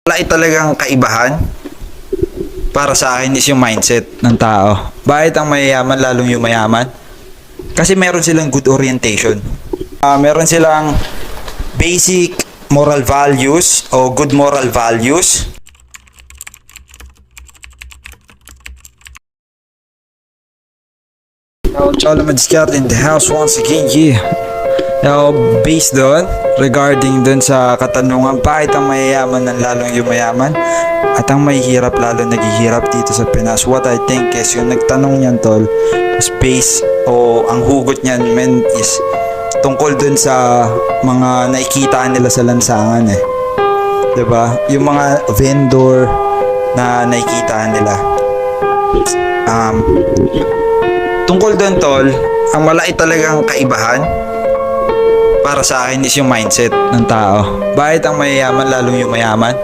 Wala talagang kaibahan para sa akin is yung mindset ng tao. Bakit ang mayayaman lalong yung mayaman? Kasi meron silang good orientation. Meron silang basic moral values o good moral values. Cholo Madiskart in the house once again, yeah. Now, based doon, regarding doon sa katanungan, bakit ang mayayaman ng lalong yumayaman at ang mahihirap lalo naghihirap dito sa Pinas? What I think is, yung nagtanong niyan tol, is based o ang hugot niyan men is tungkol doon sa mga nakikita nila sa lansangan eh. 'Di ba? Yung mga vendor na nakikita nila. Tungkol doon tol, ang malaki talagang kaibahan para sa akin is yung mindset ng tao. Bakit ang mayayaman lalong yung mayaman?